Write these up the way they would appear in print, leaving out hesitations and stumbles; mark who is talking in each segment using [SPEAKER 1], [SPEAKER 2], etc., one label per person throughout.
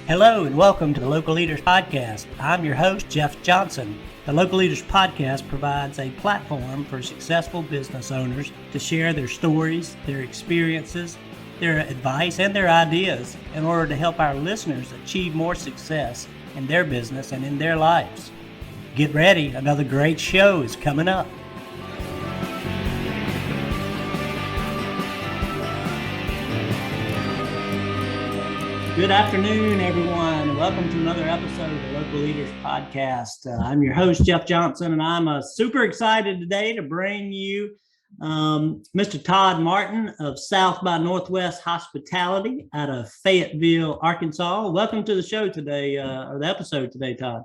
[SPEAKER 1] Hello and welcome to the Local Leaders Podcast. I'm your host, Jeff Johnson. The Local Leaders Podcast provides a platform for successful business owners to share their stories, their experiences, their advice, and their ideas in order to help our listeners achieve more success in their business and in their lives. Get ready, another great show is coming up. Good afternoon, everyone. Welcome to another episode of the Local Leaders Podcast. I'm your host, Jeff Johnson, and I'm super excited today to bring you Mr. Todd Martin of South by Northwest Hospitality out of Fayetteville, Arkansas. Welcome to the show today, or the episode today, Todd.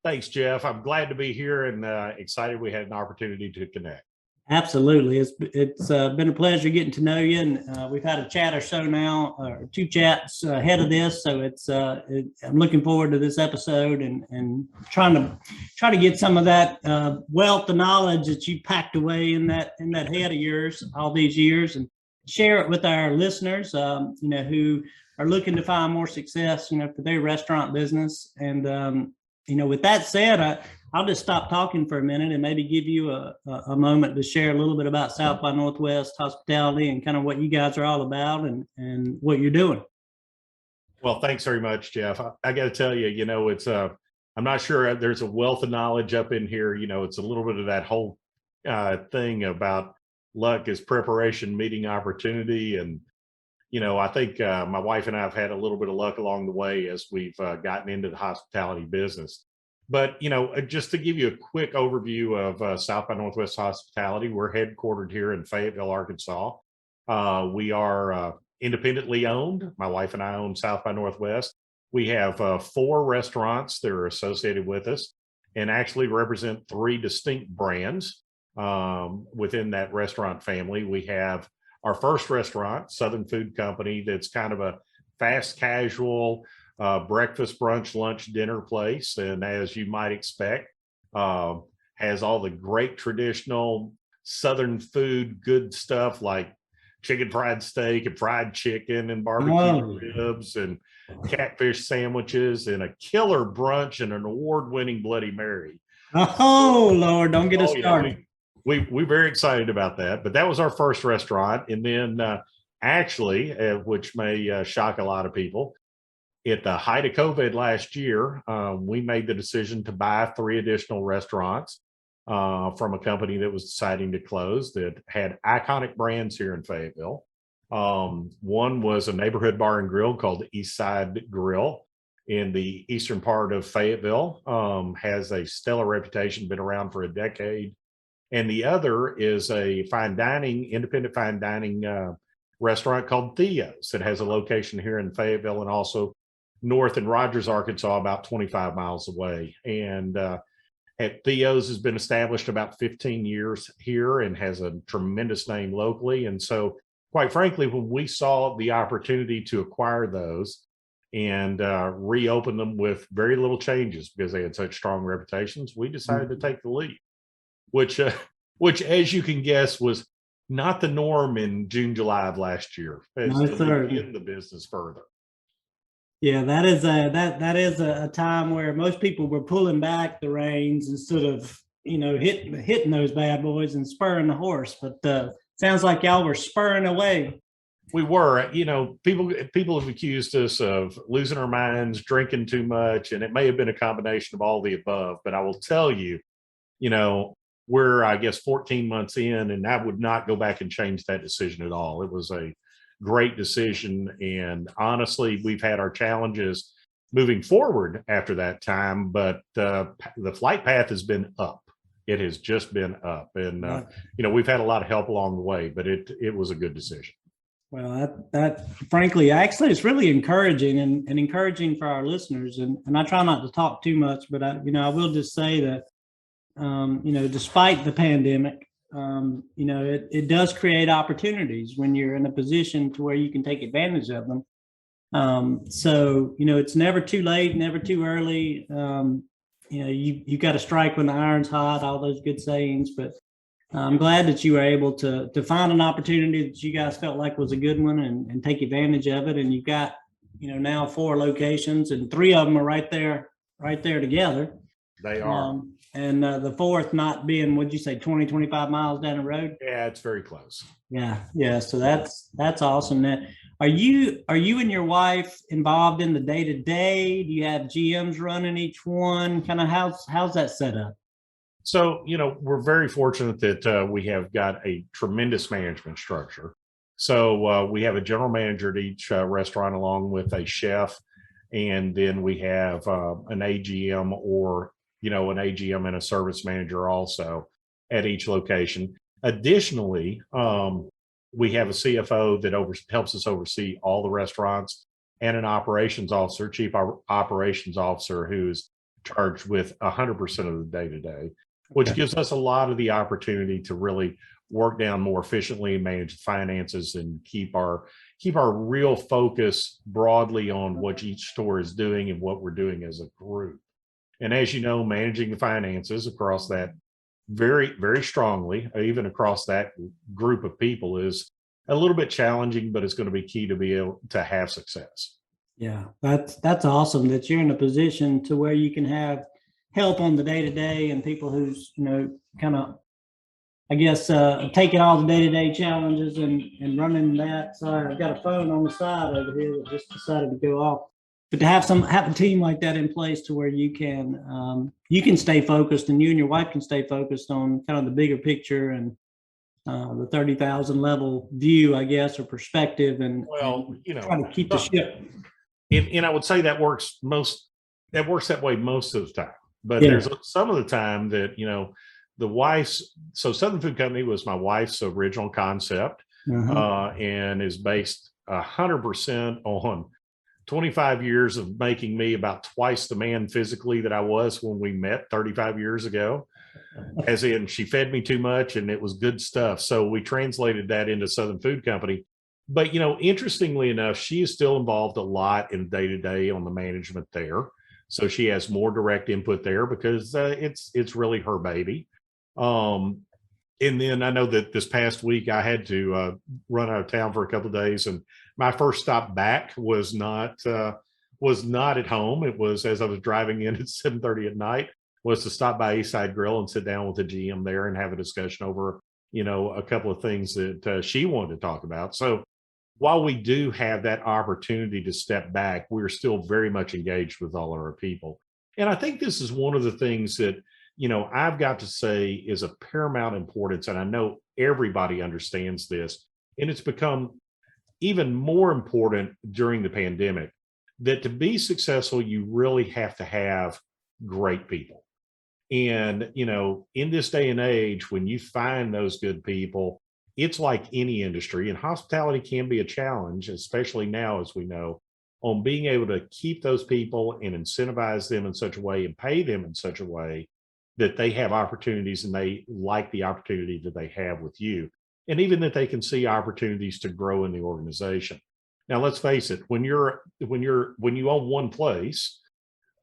[SPEAKER 2] Thanks, Jeff. I'm glad to be here and excited we had an opportunity to connect.
[SPEAKER 1] Absolutely. It's been a pleasure getting to know you, and we've had a chat or so now, or two chats ahead of this. So I'm looking forward to this episode and trying to get some of that wealth of knowledge that you packed away in that head of yours all these years, and share it with our listeners, who are looking to find more success, for their restaurant business. And with that said, I'll just stop talking for a minute and maybe give you a moment to share a little bit about South by Northwest Hospitality and kind of what you guys are all about and what you're doing.
[SPEAKER 2] Well, thanks very much, Jeff. I got to tell you, it's I'm not sure there's a wealth of knowledge up in here. It's a little bit of that whole thing about luck is preparation meeting opportunity. And, I think my wife and I have had a little bit of luck along the way as we've gotten into the hospitality business. But, just to give you a quick overview of South by Northwest Hospitality, we're headquartered here in Fayetteville, Arkansas. We are independently owned. My wife and I own South by Northwest. We have 4 restaurants that are associated with us and actually represent 3 distinct brands within that restaurant family. We have our first restaurant, Southern Food Company, that's kind of a fast casual breakfast, brunch, lunch, dinner place. And as you might expect, has all the great traditional Southern food, good stuff like chicken fried steak and fried chicken and barbecue ribs and catfish sandwiches and a killer brunch and an award-winning Bloody Mary.
[SPEAKER 1] Oh, Lord, don't get us started.
[SPEAKER 2] We're very excited about that. But that was our first restaurant. And then actually, which may shock a lot of people, at the height of COVID last year, we made the decision to buy 3 additional restaurants from a company that was deciding to close that had iconic brands here in Fayetteville. One was a neighborhood bar and grill called the East Side Grill in the eastern part of Fayetteville, has a stellar reputation, been around for a decade. And the other is a independent fine dining restaurant called Theo's that has a location here in Fayetteville and also north in Rogers, Arkansas, about 25 miles away. And at Theo's has been established about 15 years here and has a tremendous name locally. And so, quite frankly, when we saw the opportunity to acquire those and reopen them with very little changes because they had such strong reputations, we decided to take the lead, which, as you can guess, was not the norm in June, July of last year. As to begin the business further.
[SPEAKER 1] Yeah, that is a time where most people were pulling back the reins instead of hitting those bad boys and spurring the horse. But sounds like y'all were spurring away.
[SPEAKER 2] We were. People have accused us of losing our minds, drinking too much, and it may have been a combination of all the above. But I will tell you, we're 14 months in, and I would not go back and change that decision at all. It was a great decision. And honestly, we've had our challenges moving forward after that time, but the flight path has been up. It has just been up. And, we've had a lot of help along the way, but it was a good decision.
[SPEAKER 1] Well, that frankly, actually, it's really encouraging and encouraging for our listeners. And I try not to talk too much, but I will just say that, despite the pandemic, it does create opportunities when you're in a position to where you can take advantage of them. It's never too late, never too early. You got to strike when the iron's hot, all those good sayings. But I'm glad that you were able to find an opportunity that you guys felt like was a good one and take advantage of it. And you've got, now 4 locations, and 3 of them are right there together.
[SPEAKER 2] They are.
[SPEAKER 1] And the 4th not being, what'd you say, 20, 25 miles down the road?
[SPEAKER 2] Yeah, it's very close.
[SPEAKER 1] Yeah. So that's awesome. Now, are you and your wife involved in the day-to-day? Do you have GMs running each one? Kind of how's that set up?
[SPEAKER 2] So, we're very fortunate that we have got a tremendous management structure. So we have a general manager at each restaurant, along with a chef, and then we have an AGM or an AGM and a service manager also at each location. Additionally, we have a CFO that helps us oversee all the restaurants, and an operations officer, chief operations officer, who is charged with 100% of the day-to-day, which
[SPEAKER 1] Okay.
[SPEAKER 2] gives us a lot of the opportunity to really work down more efficiently and manage the finances and keep our real focus broadly on what each store is doing and what we're doing as a group. And as you know, managing the finances across that very, very strongly, even across that group of people, is a little bit challenging, but it's going to be key to be able to have success.
[SPEAKER 1] Yeah, that's awesome that you're in a position to where you can have help on the day-to-day and people who's, kind of, I guess, taking all the day-to-day challenges and running that. Sorry, I've got a phone on the side over here that just decided to go off. But to have a team like that in place to where you can stay focused, and you and your wife can stay focused on kind of the bigger picture and the 30,000 level view, I guess, or perspective, and try to keep the ship.
[SPEAKER 2] And I would say that works that way most of the time. But
[SPEAKER 1] Yeah.
[SPEAKER 2] there's some of the time that, so Southern Food Company was my wife's original concept, and is based 100% on 25 years of making me about twice the man physically that I was when we met 35 years ago. As in, she fed me too much and it was good stuff. So we translated that into Southern Food Company. But, interestingly enough, she is still involved a lot in day-to-day on the management there. So she has more direct input there because it's really her baby. And then I know that this past week I had to run out of town for a couple of days, and my first stop back was not at home. It was as I was driving in at 7:30 at night, was to stop by Eastside Grill and sit down with the GM there and have a discussion over a couple of things that she wanted to talk about. So while we do have that opportunity to step back, we're still very much engaged with all of our people. And I think this is one of the things that, I've got to say is of paramount importance. And I know everybody understands this. And it's become even more important during the pandemic, that to be successful, you really have to have great people. And, in this day and age, when you find those good people, it's like any industry, and hospitality can be a challenge, especially now, as we know, on being able to keep those people and incentivize them in such a way and pay them in such a way that they have opportunities and they like the opportunity that they have with you. And even that they can see opportunities to grow in the organization. Now, let's face it, when you own one place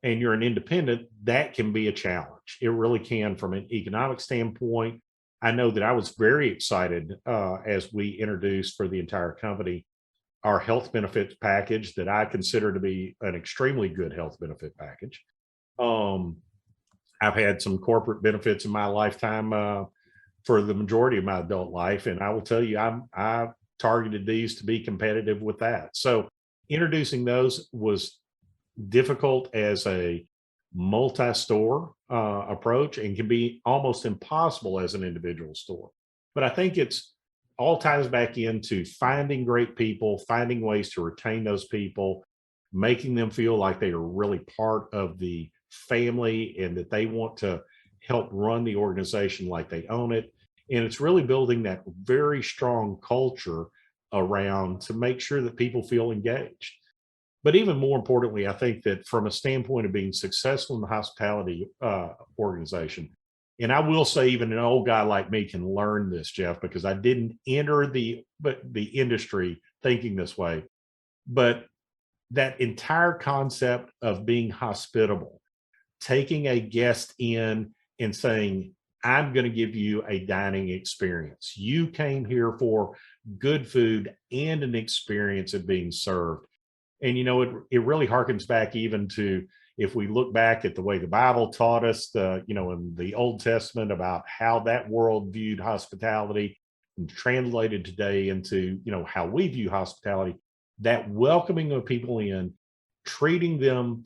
[SPEAKER 2] and you're an independent, that can be a challenge. It really can, from an economic standpoint. I know that I was very excited as we introduced for the entire company our health benefits package that I consider to be an extremely good health benefit package. I've had some corporate benefits in my lifetime for the majority of my adult life, and I will tell you, I've targeted these to be competitive with that. So introducing those was difficult as a multi-store approach, and can be almost impossible as an individual store. But I think it's all ties back into finding great people, finding ways to retain those people, making them feel like they are really part of the family and that they want to help run the organization like they own it. And it's really building that very strong culture around to make sure that people feel engaged. But even more importantly, I think that from a standpoint of being successful in the hospitality organization, and I will say even an old guy like me can learn this, Jeff, because I didn't enter the industry thinking this way. But that entire concept of being hospitable, taking a guest in and saying, I'm going to give you a dining experience. You came here for good food and an experience of being served. And, it really harkens back even to, if we look back at the way the Bible taught us, in the Old Testament, about how that world viewed hospitality and translated today into, how we view hospitality, that welcoming of people in, treating them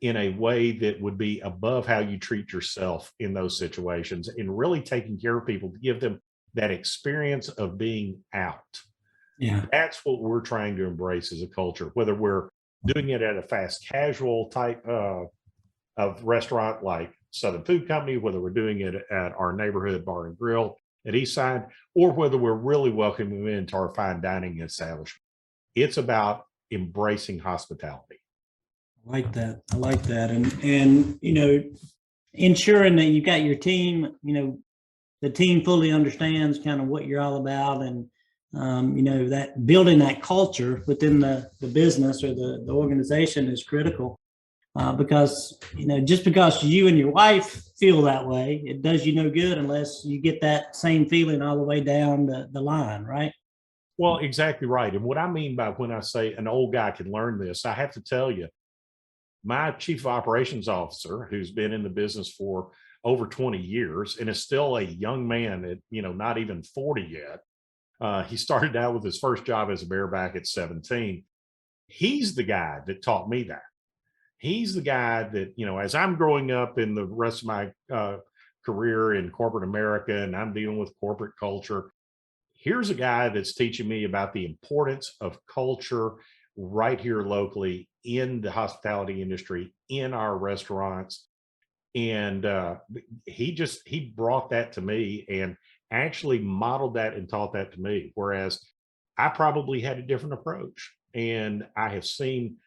[SPEAKER 2] in a way that would be above how you treat yourself in those situations, and really taking care of people to give them that experience of being out.
[SPEAKER 1] Yeah.
[SPEAKER 2] That's what we're trying to embrace as a culture, whether we're doing it at a fast casual type of restaurant like Southern Food Company, whether we're doing it at our neighborhood bar and grill at Eastside, or whether we're really welcoming them into our fine dining establishment. It's about embracing hospitality.
[SPEAKER 1] I like that. I like that. And ensuring that you've got your team, the team fully understands kind of what you're all about, and that building that culture within the business or the organization is critical, because just because you and your wife feel that way, it does you no good unless you get that same feeling all the way down the line, right?
[SPEAKER 2] Well, exactly right. And what I mean by when I say an old guy can learn this, I have to tell you, my chief operations officer, who's been in the business for over 20 years and is still a young man at, not even 40 yet. He started out with his first job as a bareback at 17. He's the guy that taught me that. He's the guy that, as I'm growing up in the rest of my career in corporate America, and I'm dealing with corporate culture, here's a guy that's teaching me about the importance of culture right here locally in the hospitality industry, in our restaurants. And he brought that to me and actually modeled that and taught that to me. Whereas I probably had a different approach, and I have seen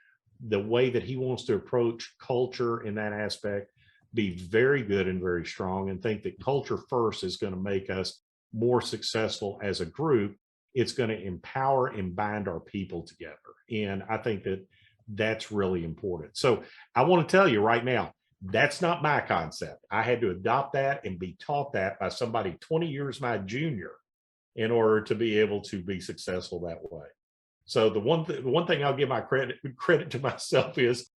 [SPEAKER 2] the way that he wants to approach culture in that aspect be very good and very strong, and think that culture first is going to make us more successful as a group. It's going to empower and bind our people together. And I think that that's really important. So I want to tell you right now, that's not my concept. I had to adopt that and be taught that by somebody 20 years my junior in order to be able to be successful that way. So the one thing I'll give my credit to myself is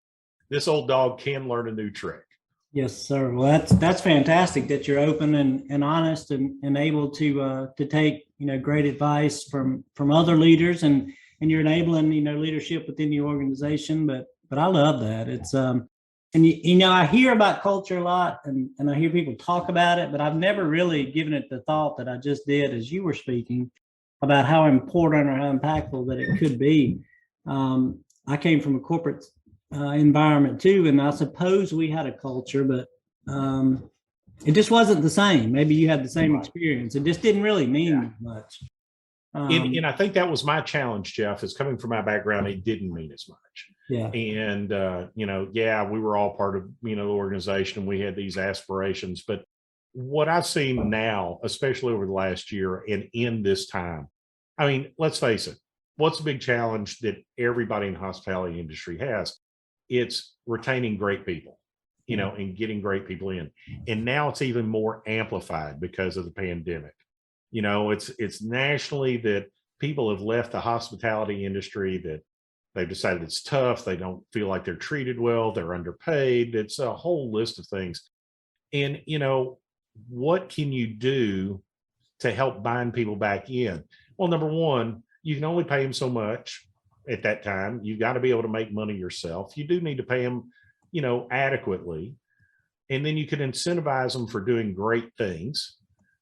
[SPEAKER 2] this old dog can learn a new trick.
[SPEAKER 1] Yes, sir. Well, that's fantastic that you're open and honest and able to take great advice from other leaders, and you're enabling leadership within the organization. But I love that. It's and I hear about culture a lot, and I hear people talk about it, but I've never really given it the thought that I just did as you were speaking about how important or how impactful that it could be. I came from a corporate environment too, and I suppose we had a culture, but it just wasn't the same. Maybe you had the same experience. It just didn't really mean much.
[SPEAKER 2] And I think that was my challenge, Jeff, is coming from my background, it didn't mean as much.
[SPEAKER 1] Yeah.
[SPEAKER 2] And we were all part of the organization, and we had these aspirations. But what I've seen now, especially over the last year and in this time, I mean, let's face it, what's the big challenge that everybody in the hospitality industry has? It's retaining great people, and getting great people in. And now it's even more amplified because of the pandemic. It's nationally that people have left the hospitality industry, that they've decided it's tough. They don't feel like they're treated well. They're underpaid. It's a whole list of things. And, what can you do to help bind people back in? Well, number one, you can only pay them so much at that time. You got to be able to make money yourself. You do need to pay them, adequately. And then you can incentivize them for doing great things.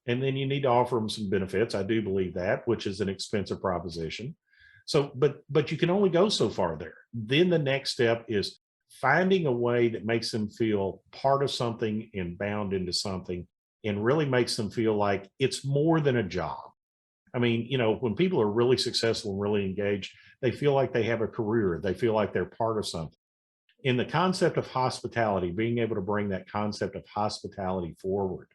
[SPEAKER 2] And then you need to offer them some benefits. I do believe that, which is an expensive proposition. So, but you can only go so far there. Then the next step is finding a way that makes them feel part of something and bound into something, and really makes them feel like it's more than a job. I mean, when people are really successful and really engaged, they feel like they have a career. They feel like they're part of something. In the concept of hospitality, being able to bring that concept of hospitality forward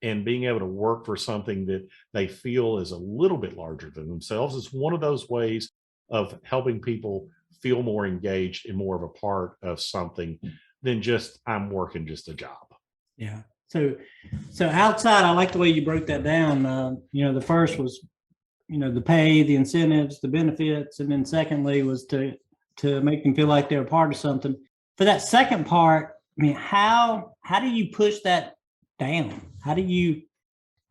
[SPEAKER 2] and being able to work for something that they feel is a little bit larger than themselves is one of those ways of helping people feel more engaged and more of a part of something than just, I'm working just a job.
[SPEAKER 1] Yeah. So outside, I like the way you broke that down. The first was, the pay, the incentives, the benefits, and then secondly was to make them feel like they're a part of something. For that second part, I mean, how do you push that down? How do you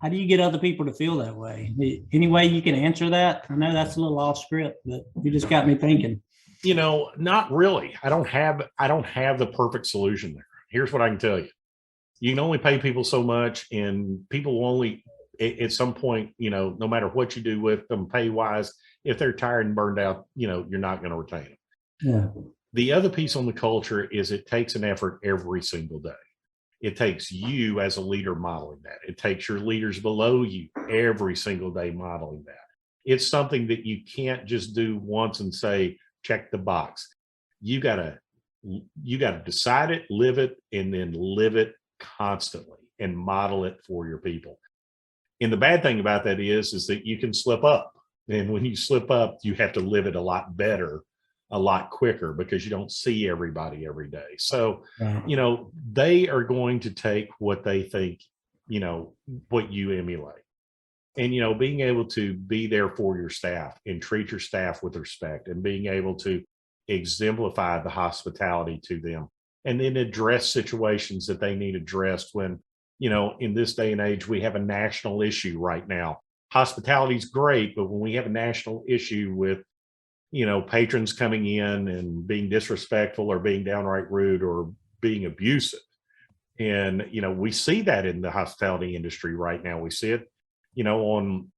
[SPEAKER 1] get other people to feel that way? Any way you can answer that? I know that's a little off script, but you just got me thinking.
[SPEAKER 2] Not really. I don't have the perfect solution there. Here's what I can tell you. You can only pay people so much, and people will only, at some point, no matter what you do with them pay wise, if they're tired and burned out, you're not going to retain them.
[SPEAKER 1] Yeah.
[SPEAKER 2] The other piece on the culture is it takes an effort every single day. It takes you as a leader modeling that. It takes your leaders below you every single day modeling that. It's something that you can't just do once and say, check the box. You gotta decide it, live it, and then live it constantly and model it for your people. And the bad thing about that is that you can slip up. And when you slip up, you have to live it a lot better, a lot quicker, because you don't see everybody every day. So,
[SPEAKER 1] Right.
[SPEAKER 2] they are going to take what they think, what you emulate. And, being able to be there for your staff and treat your staff with respect, and being able to exemplify the hospitality to them, and then address situations that they need addressed when, in this day and age, we have a national issue right now. Hospitality is great, but when we have a national issue with, patrons coming in and being disrespectful or being downright rude or being abusive. And, we see that in the hospitality industry right now. We see it, on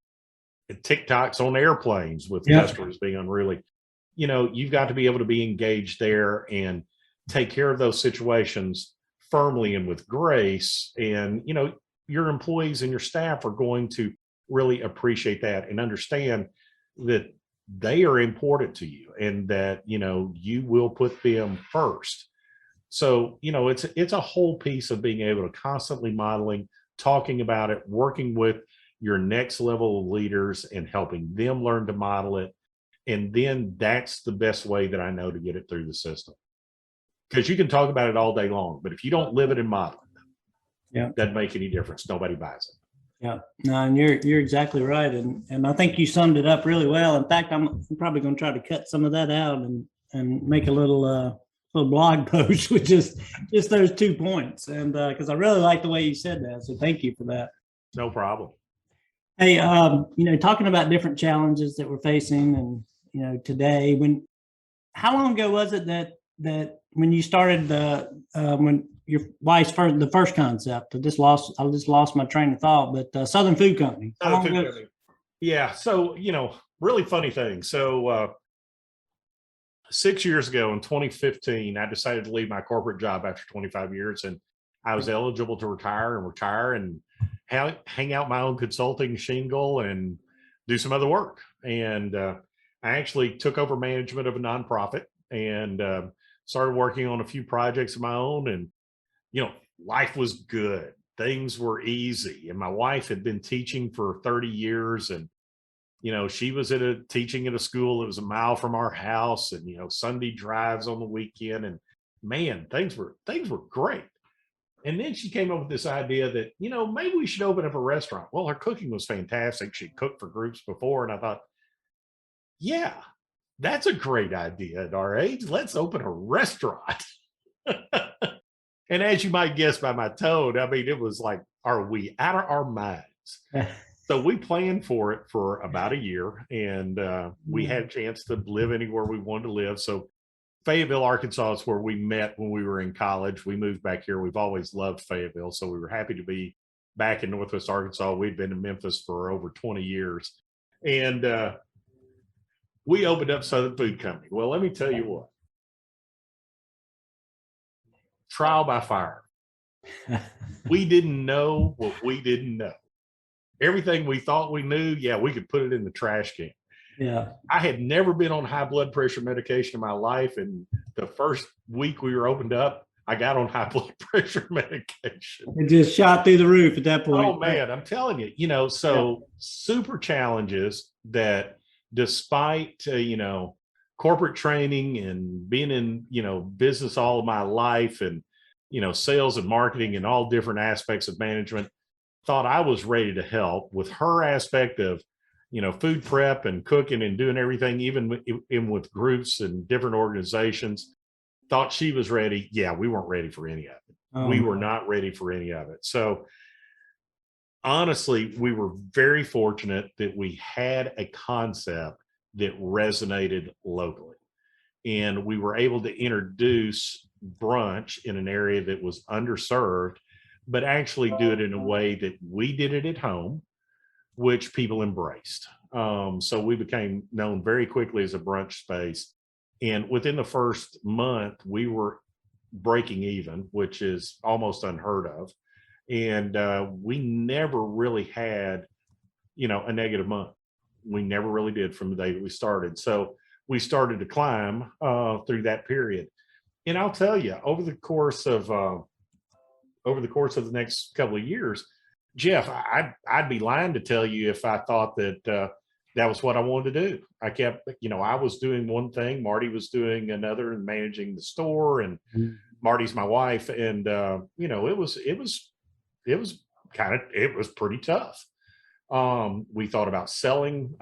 [SPEAKER 2] TikToks on airplanes with customers being unruly. You've got to be able to be engaged there and take care of those situations firmly and with grace. And, your employees and your staff are going to really appreciate that and understand that they are important to you, and that, you will put them first. So, it's a whole piece of being able to constantly modeling, talking about it, working with your next level of leaders and helping them learn to model it. And then that's the best way that I know to get it through the system. Because you can talk about it all day long, but if you don't live it and model it, doesn't make any difference. Nobody buys it.
[SPEAKER 1] Yeah, no, and you're exactly right, and I think you summed it up really well. In fact, I'm probably going to try to cut some of that out and make a little blog post with just those 2 points, and because I really like the way you said that, so thank you for that.
[SPEAKER 2] No problem.
[SPEAKER 1] Hey, talking about different challenges that we're facing, and today, how long ago was it that when you started when your wife's the first concept? I just lost my train of thought, but Southern Food Company. How long ago?
[SPEAKER 2] Yeah. So, really funny thing. So, 6 years ago in 2015, I decided to leave my corporate job after 25 years, and I was eligible to retire and hang out my own consulting shingle and do some other work. And I actually took over management of a nonprofit and started working on a few projects of my own. And, life was good. Things were easy. And my wife had been teaching for 30 years. And, she was teaching at a school that was a mile from our house, and, Sunday drives on the weekend. And man, things were great. And then she came up with this idea that, maybe we should open up a restaurant. Well, her cooking was fantastic. She cooked for groups before. And I thought, yeah, that's a great idea at our age. Let's open a restaurant. And as you might guess by my tone, I mean, it was like, are we out of our minds? So we planned for it for about a year, and we had a chance to live anywhere we wanted to live. So Fayetteville, Arkansas is where we met when we were in college. We moved back here. We've always loved Fayetteville, so we were happy to be back in Northwest Arkansas. We'd been in Memphis for over 20 years. And we opened up Southern Food Company. Well, let me tell you what. Trial by fire. We didn't know what we didn't know. Everything we thought we knew, we could put it in the trash can.
[SPEAKER 1] Yeah.
[SPEAKER 2] I had never been on high blood pressure medication in my life. And the first week we were opened up, I got on high blood pressure medication.
[SPEAKER 1] It just shot through the roof at that point.
[SPEAKER 2] Oh man, I'm telling you, super challenges that despite, corporate training and being in, business all of my life and, sales and marketing and all different aspects of management, thought I was ready to help with her aspect of, food prep and cooking and doing everything, even with groups and different organizations. Thought she was ready. Yeah, we weren't ready for any of it. We were not ready for any of it. So honestly, we were very fortunate that we had a concept that resonated locally. And we were able to introduce brunch in an area that was underserved, but actually do it in a way that we did it at home, which people embraced. So we became known very quickly as a brunch space. And within the first month, we were breaking even, which is almost unheard of. And we never really had, a negative month. We never really did from the day that we started. So we started to climb through that period. And I'll tell you, over the course of the next couple of years, Jeff, I'd be lying to tell you if I thought that that was what I wanted to do. I kept, I was doing one thing, Marti was doing another, and managing the store, and Marti's my wife, and it was pretty tough. We thought about selling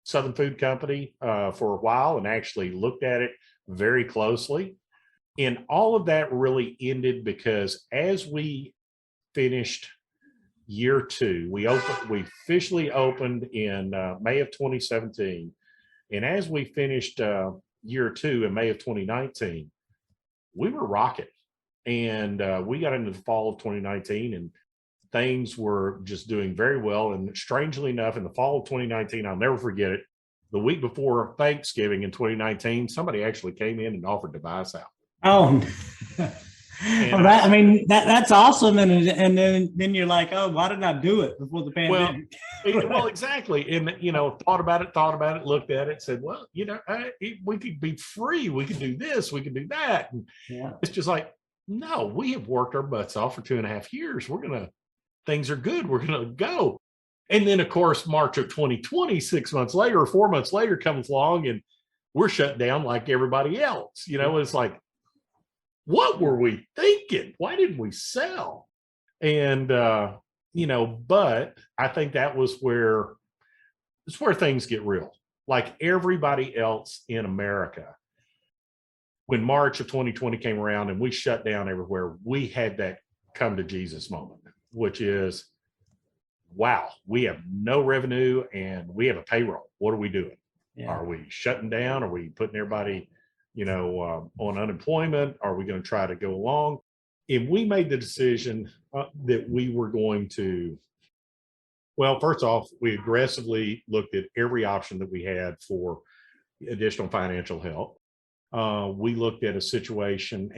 [SPEAKER 2] Southern Food Company for a while, and actually looked at it very closely. And all of that really ended because as we finished year 2, we officially opened in May of 2017. And as we finished year 2 in May of 2019, we were rocking. And we got into the fall of 2019, and things were just doing very well. And strangely enough, in the fall of 2019, I'll never forget it, the week before Thanksgiving in 2019, somebody actually came in and offered to buy us out.
[SPEAKER 1] Oh, well, that's awesome. And then you're like, oh, why didn't I do it before the pandemic?
[SPEAKER 2] Well, exactly. And, thought about it, looked at it, said, well, we could be free. We could do this. We could do that. And it's just like, no, we have worked our butts off for 2.5 years. Things are good. We're going to go. And then, of course, March of 2020, 6 months later or 4 months later, comes along, and we're shut down like everybody else. It's like, what were we thinking? Why didn't we sell? And, but I think that was where things get real. Like everybody else in America, when March of 2020 came around and we shut down everywhere, we had that come to Jesus moment, which is, wow, we have no revenue and we have a payroll. What are we doing? Yeah. Are we shutting down? Are we putting everybody, on unemployment? Are we going to try to go along? And we made the decision that we were going to, well, first off, we aggressively looked at every option that we had for additional financial help. We looked at a situation,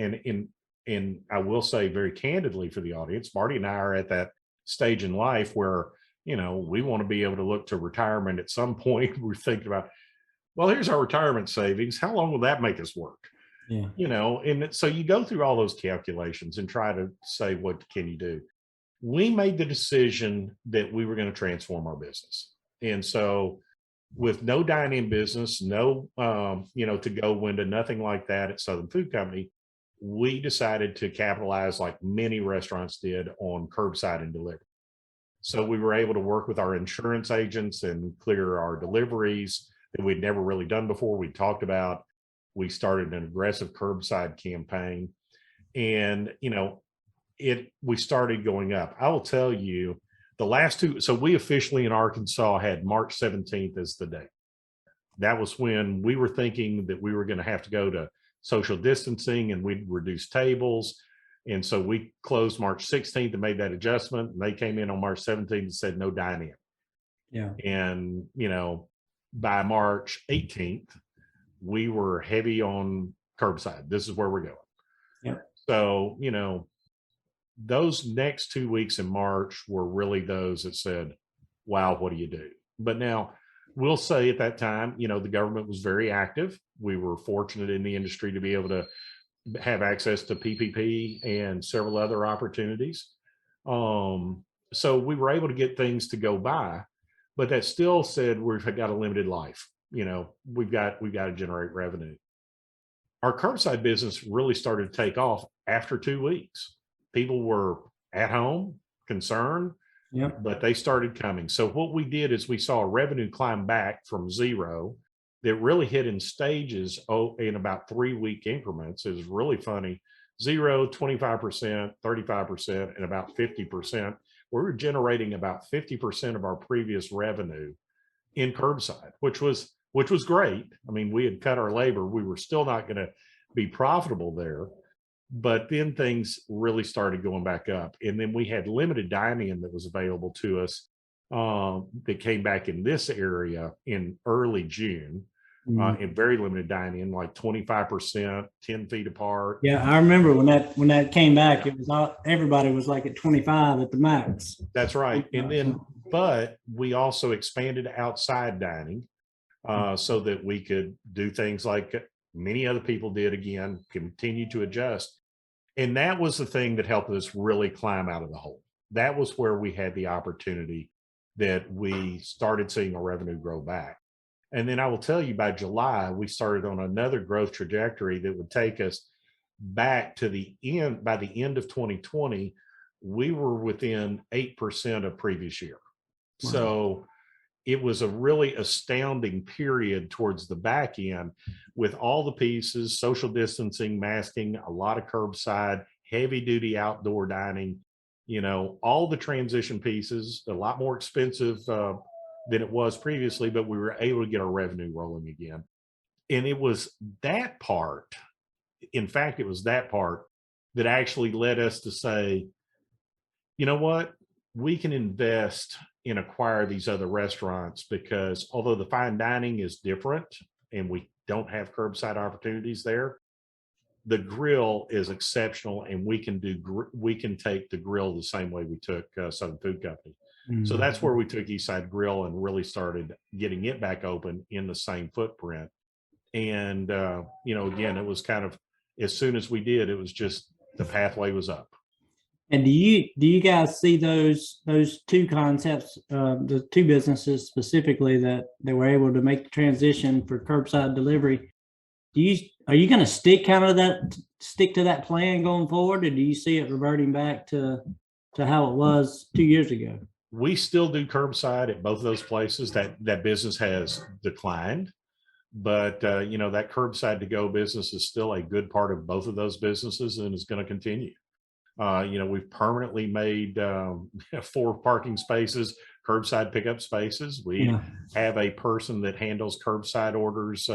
[SPEAKER 2] and I will say very candidly for the audience, Marti and I are at that stage in life where, we want to be able to look to retirement at some point. We're thinking about, well, here's our retirement savings. How long will that make us work? Yeah. And so you go through all those calculations and try to say, what can you do? We made the decision that we were going to transform our business. And so with no dine-in business, no, to-go window, nothing like that at Southern Food Company, we decided to capitalize, like many restaurants did, on curbside and delivery. So we were able to work with our insurance agents and clear our deliveries that we'd never really done before. We talked about, we started an aggressive curbside campaign, and, we started going up. I will tell you, the last 2, so we officially in Arkansas had March 17th as the date. That was when we were thinking that we were going to have to go to social distancing and we'd reduce tables. And so we closed March 16th and made that adjustment. And they came in on March 17th and said, no dine-in. Yeah. And, by March 18th, we were heavy on curbside. This is where we're going. Yeah. So, those next 2 weeks in March were really those that said, wow, what do you do? But now we'll say at that time, the government was very active. We were fortunate in the industry to be able to have access to PPP and several other opportunities. So we were able to get things to go by, but that still said we've got a limited life. We've got to generate revenue. our curbside business really started to take off after 2 weeks. People were at home, concerned,
[SPEAKER 1] Yep.
[SPEAKER 2] but they started coming. So what we did is we saw revenue climb back from zero that really hit in stages in about 3-week increments. It was really funny. 0, 25%, 35%, and about 50%. We were generating about 50% of our previous revenue in curbside, which was great. I mean, we had cut our labor. We were still not going to be profitable there. But then things really started going back up. And then we had limited dining that was available to us that came back in this area in early June. And very limited dining, like 25%, 10 feet apart.
[SPEAKER 1] Yeah, I remember when that came back, it was everybody was like at 25 at the max.
[SPEAKER 2] That's right. And then, but we also expanded outside dining so that we could do things like many other people did, again, continue to adjust. And that was the thing that helped us really climb out of the hole. That was where we had the opportunity that we started seeing our revenue grow back. And then I will tell you, by July, we started on another growth trajectory that would take us back to the end. By the end of 2020, we were within 8% of previous year. Wow. So it was a really astounding period towards the back end with all the pieces, social distancing, masking, a lot of curbside, heavy duty outdoor dining, all the transition pieces, a lot more expensive than it was previously, but we were able to get our revenue rolling again. And it was that part, in fact, it was that part that actually led us to say, you know what, we can invest and acquire these other restaurants, because although the fine dining is different and we don't have curbside opportunities there, the grill is exceptional, and we can take the grill the same way we took Southern Food Company. So that's where we took Eastside Grill and really started getting it back open in the same footprint. And, again, it was kind of, as soon as we did, it was just the pathway was up.
[SPEAKER 1] And do you guys see those two concepts, the two businesses specifically that they were able to make the transition for curbside delivery? Are you going to stick to that plan going forward, or do you see it reverting back to how it was 2 years ago?
[SPEAKER 2] We still do curbside at both of those places. That business has declined, but that curbside to go business is still a good part of both of those businesses, and is going to continue. We've permanently made 4 parking spaces, curbside pickup spaces. We have a person that handles curbside orders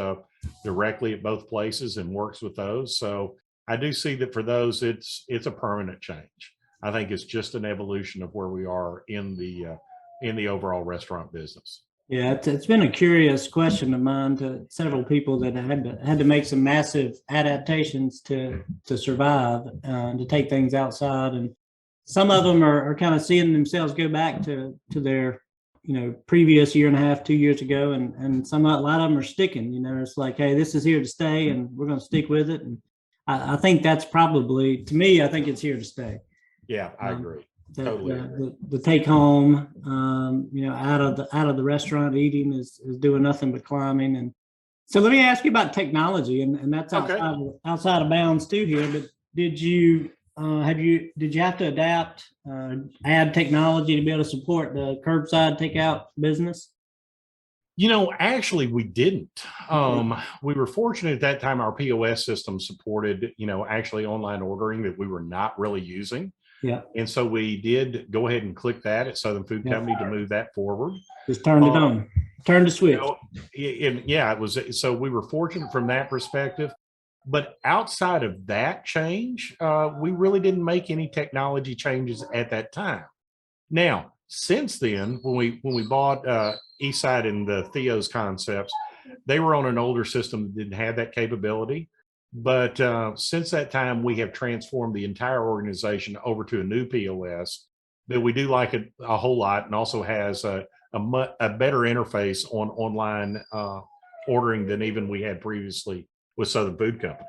[SPEAKER 2] directly at both places and works with those. So I do see that for those, it's a permanent change. I think it's just an evolution of where we are in the overall restaurant business.
[SPEAKER 1] Yeah, it's been a curious question of mine to several people that had to make some massive adaptations to survive, to take things outside, and some of them are kind of seeing themselves go back to their previous year and a half, 2 years ago, and a lot of them are sticking. It's like, hey, this is here to stay, and we're going to stick with it. And I think that's probably, to me, I think it's here to stay.
[SPEAKER 2] Yeah, I agree. Totally.
[SPEAKER 1] The take home, out of the restaurant eating is doing nothing but climbing. And so let me ask you about technology, and that's outside of bounds too here. But did you have to adapt, add technology to be able to support the curbside takeout business?
[SPEAKER 2] Actually, we didn't. We were fortunate at that time. Our POS system supported, actually online ordering that we were not really using.
[SPEAKER 1] Yeah.
[SPEAKER 2] And so we did go ahead and click that at Southern Food Company to move that forward.
[SPEAKER 1] Just turned it on, turned the switch.
[SPEAKER 2] It was. So we were fortunate from that perspective. But outside of that change, we really didn't make any technology changes at that time. Now, since then, when we bought Eastside and the Theo's concepts, they were on an older system that didn't have that capability. But since that time, we have transformed the entire organization over to a new POS that we do like a whole lot, and also has a better interface on online ordering than even we had previously with Southern Food Company.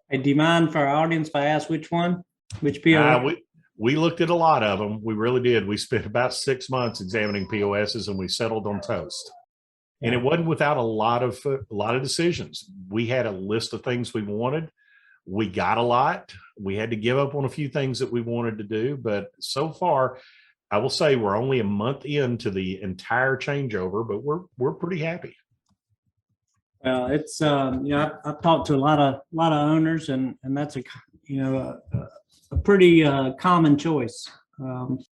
[SPEAKER 1] Hey, do you mind for our audience if I ask which one? Which POS?
[SPEAKER 2] We looked at a lot of them. We really did. We spent about 6 months examining POSs, and we settled on Toast. And it wasn't without a lot of decisions. We had a list of things we wanted. We got a lot. We had to give up on a few things that we wanted to do, but so far, I will say we're only a month into the entire changeover, but we're pretty happy.
[SPEAKER 1] Well, it's I've talked to a lot of owners, and that's a pretty common choice. And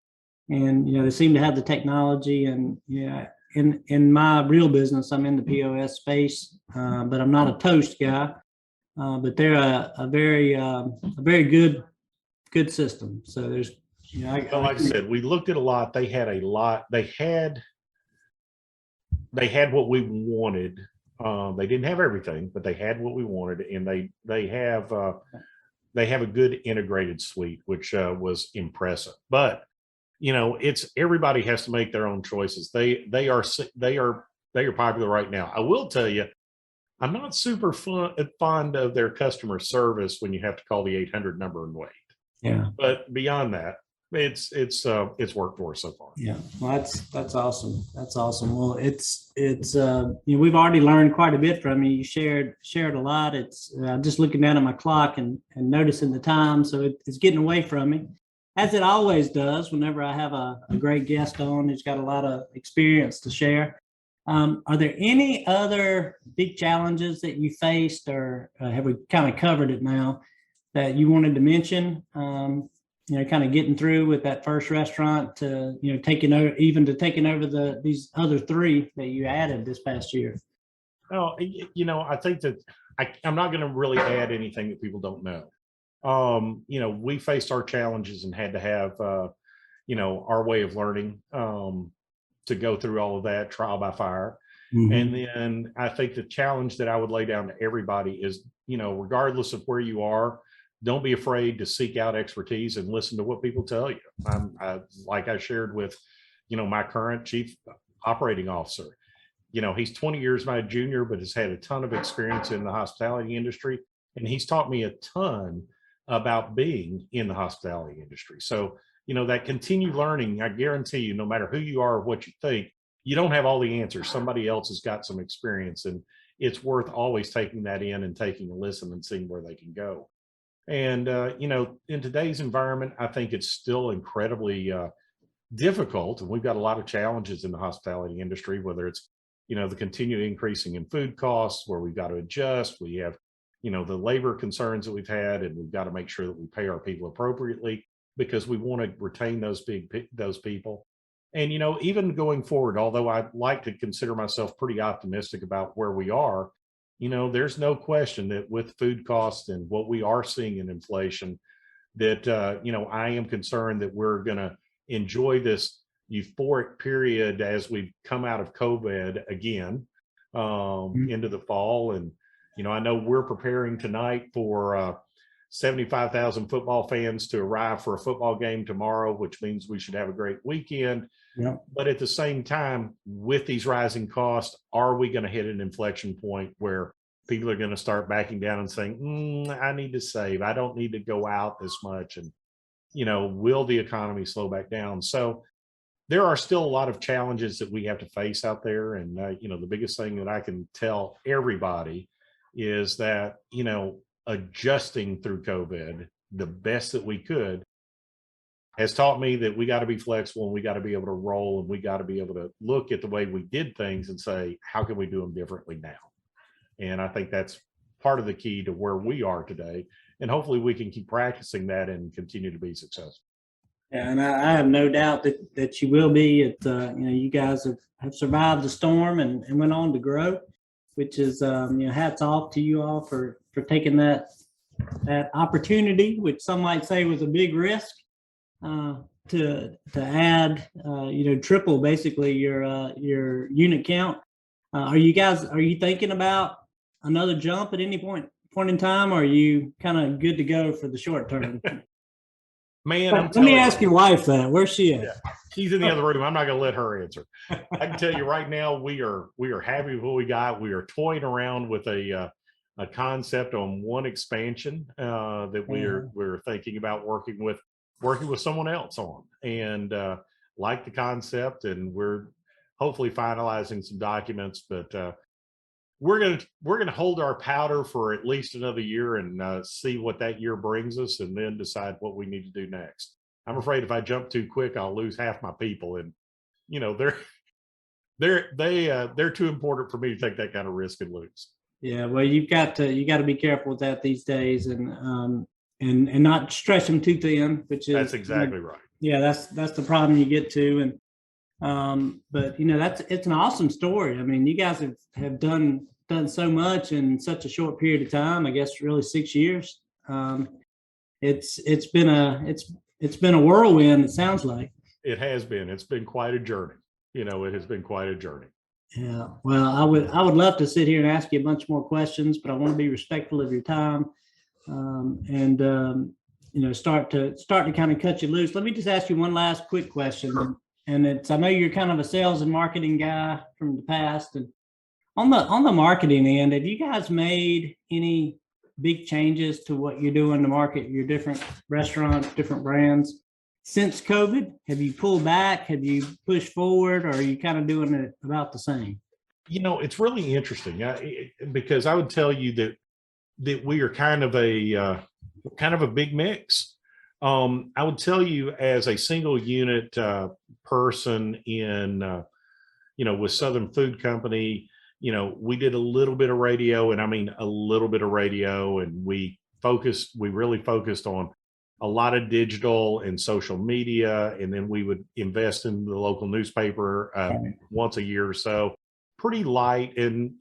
[SPEAKER 1] they seem to have the technology, and in my real business, I'm in the POS space, but I'm not a toast guy. But they're a very good system. So there's
[SPEAKER 2] like I said, we looked at a lot. They had a lot. They had what we wanted. They didn't have everything, but they had what we wanted, and they have a good integrated suite, which was impressive. But it's everybody has to make their own choices. They are popular right now. I will tell you, I'm not super fond of their customer service when you have to call the 800 number and wait.
[SPEAKER 1] Yeah.
[SPEAKER 2] But beyond that, it's worked for us so far.
[SPEAKER 1] Yeah. Well, that's awesome. That's awesome. Well, it's we've already learned quite a bit from you. You shared a lot. It's just looking down at my clock and noticing the time. So it's getting away from me, as it always does whenever I have a great guest on who's got a lot of experience to share. Are there any other big challenges that you faced, or have we kind of covered it now, that you wanted to mention? Kind of getting through with that first restaurant to taking over these other three that you added this past year.
[SPEAKER 2] Oh, I think that I'm not going to really add anything that people don't know. We faced our challenges and had to have our way of learning to go through all of that trial by fire. Mm-hmm. And then I think the challenge that I would lay down to everybody is, regardless of where you are, don't be afraid to seek out expertise and listen to what people tell you. Like I shared with, my current chief operating officer, he's 20 years my junior, but has had a ton of experience in the hospitality industry. And he's taught me a ton about being in the hospitality industry. So, that continued learning, I guarantee you, no matter who you are or what you think, you don't have all the answers. Somebody else has got some experience, and it's worth always taking that in and taking a listen and seeing where they can go. And, in today's environment, I think it's still incredibly difficult. And we've got a lot of challenges in the hospitality industry, whether it's, the continued increasing in food costs, where we've got to adjust. We have, the labor concerns that we've had, and we've got to make sure that we pay our people appropriately, because we want to retain those people. And, even going forward, although I like to consider myself pretty optimistic about where we are, there's no question that with food costs and what we are seeing in inflation, that, I am concerned that we're going to enjoy this euphoric period as we come out of COVID again into the fall. And, I know we're preparing tonight for 75,000 football fans to arrive for a football game tomorrow, which means we should have a great weekend. Yeah. But at the same time, with these rising costs, are we going to hit an inflection point where people are going to start backing down and saying, I need to save, I don't need to go out as much? And, will the economy slow back down? So there are still a lot of challenges that we have to face out there. And, the biggest thing that I can tell everybody is that, adjusting through COVID the best that we could has taught me that we got to be flexible, and we got to be able to roll, and we got to be able to look at the way we did things and say, how can we do them differently now? And I think that's part of the key to where we are today. And hopefully we can keep practicing that and continue to be successful.
[SPEAKER 1] Yeah, and I have no doubt that you will be. You guys have survived the storm and went on to grow, which is, hats off to you all for taking that opportunity, which some might say was a big risk, to add, triple basically your unit count. Are you thinking about another jump at any point in time, or are you kind of good to go for the short term?
[SPEAKER 2] Man,
[SPEAKER 1] let me ask your wife that. Where's she at?
[SPEAKER 2] Yeah, she's in the other room. I'm not going to let her answer. I can tell you right now, we are happy with what we got. We are toying around with a concept on one expansion that we're thinking about working with someone else on, and like the concept, and we're hopefully finalizing some documents, but we're gonna hold our powder for at least another year and see what that year brings us, and then decide what we need to do next. I'm afraid if I jump too quick, I'll lose half my people, and they're too important for me to take that kind of risk and lose.
[SPEAKER 1] Yeah, well, you got to be careful with that these days, and not stretch them too thin, which is
[SPEAKER 2] That's exactly right.
[SPEAKER 1] Yeah, that's the problem you get to, and but it's an awesome story. I mean, you guys have done so much in such a short period of time. I guess really 6 years. It's been a whirlwind. It sounds like
[SPEAKER 2] it has been. It's been quite a journey. It has been quite a journey.
[SPEAKER 1] Yeah. Well, I would love to sit here and ask you a bunch more questions, but I want to be respectful of your time, and start to kind of cut you loose. Let me just ask you one last quick question. And I know you're kind of a sales and marketing guy from the past, and on the marketing end, have you guys made any big changes to what you're doing to market your different restaurants, different brands since COVID? Have you pulled back? Have you pushed forward? Or are you kind of doing it about the same?
[SPEAKER 2] It's really interesting because I would tell you that we are kind of a big mix. I would tell you, as a single unit person in with Southern Food Company, we did a little bit of radio, and I mean a little bit of radio, and we really focused on a lot of digital and social media, and then we would invest in the local newspaper once a year or so. Pretty light, and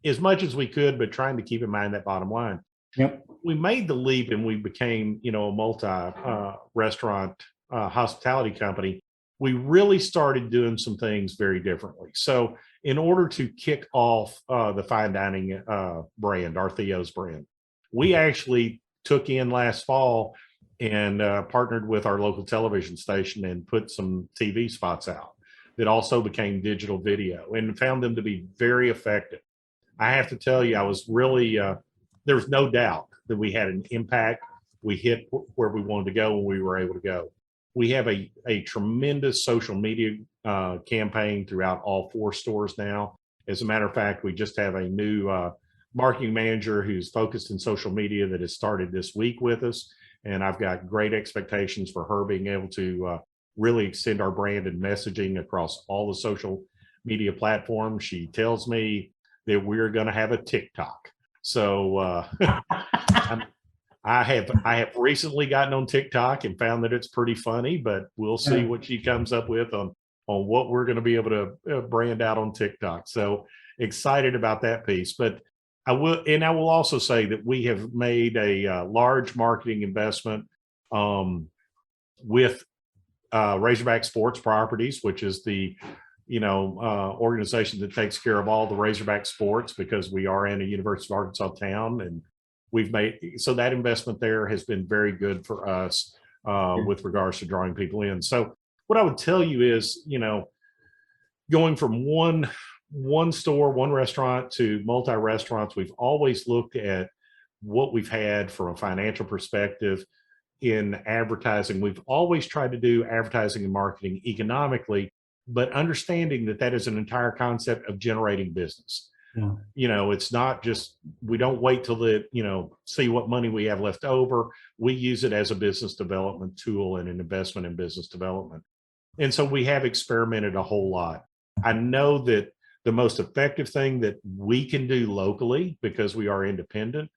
[SPEAKER 2] as much as we could, but trying to keep in mind that bottom line.
[SPEAKER 1] Yep.
[SPEAKER 2] We made the leap, and we became a multi restaurant hospitality company. We really started doing some things very differently. So in order to kick off the fine dining brand, our Theo's brand, we actually took in last fall and partnered with our local television station and put some TV spots out that also became digital video, and found them to be very effective. I have to tell you, I was really, there was no doubt that we had an impact. We hit where we wanted to go when we were able to go. We have a tremendous social media campaign throughout all 4 stores now. As a matter of fact, we just have a new marketing manager who's focused in social media that has started this week with us. And I've got great expectations for her being able to really extend our brand and messaging across all the social media platforms. She tells me that we're going to have a TikTok. So I have recently gotten on TikTok and found that it's pretty funny, but we'll see what she comes up with on what we're going to be able to brand out on TikTok. So excited about that piece. But I will also say that we have made a large marketing investment with Razorback Sports Properties, which is the organization that takes care of all the Razorback sports, because we are in a University of Arkansas town, and so that investment there has been very good for us with regards to drawing people in. So what I would tell you is, going from one store, one restaurant to multi restaurants, we've always looked at what we've had from a financial perspective in advertising. We've always tried to do advertising and marketing economically, but understanding that is an entire concept of generating business. Yeah. It's not just, we don't wait till see what money we have left over. We use it as a business development tool and an investment in business development. And so we have experimented a whole lot. I know that the most effective thing that we can do locally, because we are independent,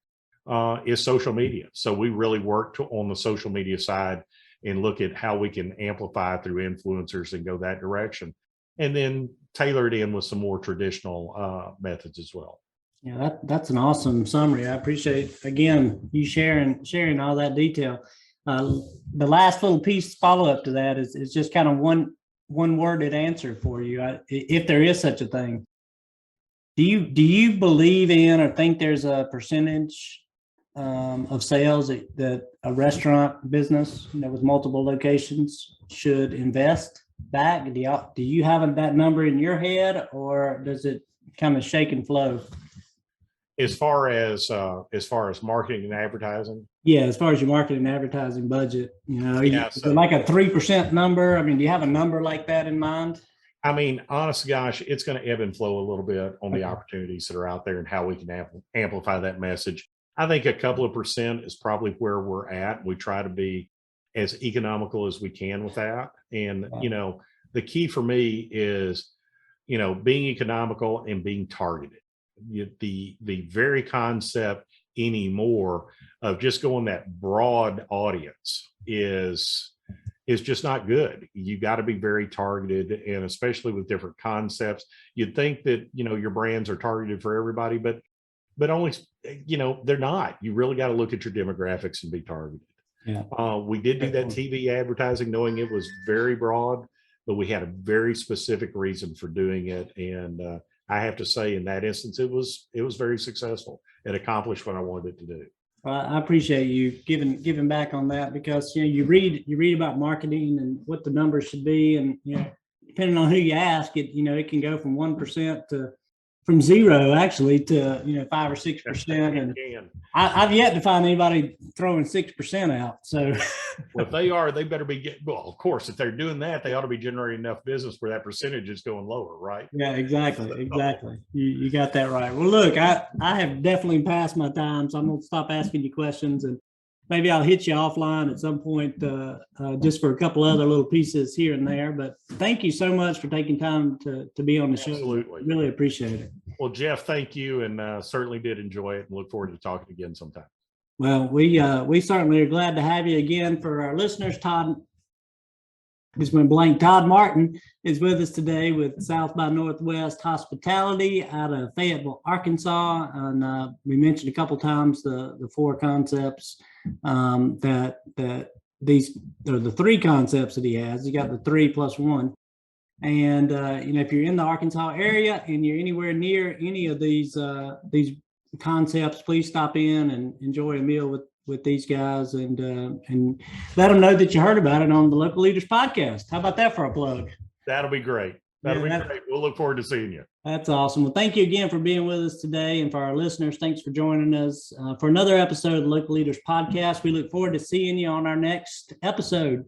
[SPEAKER 2] is social media. So we really work on the social media side and look at how we can amplify through influencers and go that direction, and then tailor it in with some more traditional methods as well.
[SPEAKER 1] Yeah, that's an awesome summary. I appreciate, again, you sharing all that detail. The last little piece follow up to that is just kind of one worded answer for you, if there is such a thing. Do you believe in or think there's a percentage of sales that a restaurant business with multiple locations should invest back? Do you have that number in your head, or does it kind of shake and flow?
[SPEAKER 2] As far as marketing and advertising?
[SPEAKER 1] Yeah, as far as your marketing and advertising budget,
[SPEAKER 2] is it
[SPEAKER 1] like a 3% number? I mean, do you have a number like that in mind?
[SPEAKER 2] I mean, honest gosh, it's going to ebb and flow a little bit on the opportunities that are out there and how we can amplify that message. I think a couple of percent is probably where we're at. We try to be as economical as we can with that. And, the key for me is, being economical and being targeted. The very concept anymore of just going that broad audience is just not good. You got to be very targeted, and especially with different concepts. You'd think that, your brands are targeted for everybody, but only, they're not. You really got to look at your demographics and be targeted.
[SPEAKER 1] Yeah.
[SPEAKER 2] We did do that TV advertising knowing it was very broad, but we had a very specific reason for doing it. And I have to say, in that instance, it was very successful. It accomplished what I wanted it to do.
[SPEAKER 1] I appreciate you giving back on that, because you read about marketing and what the numbers should be, and depending on who you ask, it can go from 1% to from zero actually to 5 or 6%, and I've yet to find anybody throwing 6% out. So,
[SPEAKER 2] well, if they are, they better be well. Of course, if they're doing that, they ought to be generating enough business where that percentage is going lower, right?
[SPEAKER 1] Yeah, exactly. You got that right. Well, look, I have definitely passed my time, so I'm gonna stop asking you questions, and maybe I'll hit you offline at some point just for a couple other little pieces here and there. But thank you so much for taking time to be on the show.
[SPEAKER 2] Absolutely.
[SPEAKER 1] Really appreciate it.
[SPEAKER 2] Well, Jeff, thank you, and certainly did enjoy it, and look forward to talking again sometime.
[SPEAKER 1] Well, we certainly are glad to have you again. For our listeners, Todd Martin is with us today with South by Northwest Hospitality out of Fayetteville, Arkansas. And we mentioned a couple times the 4 concepts that these are the 3 concepts that he has. He got the 3 + 1. And if you're in the Arkansas area and you're anywhere near any of these concepts, please stop in and enjoy a meal with these guys, and let them know that you heard about it on the Local Leaders Podcast. How about that for a plug?
[SPEAKER 2] That'll be great. That'll be great. We'll look forward to seeing you.
[SPEAKER 1] That's awesome. Well, thank you again for being with us today. And for our listeners, thanks for joining us for another episode of the Local Leaders Podcast. We look forward to seeing you on our next episode.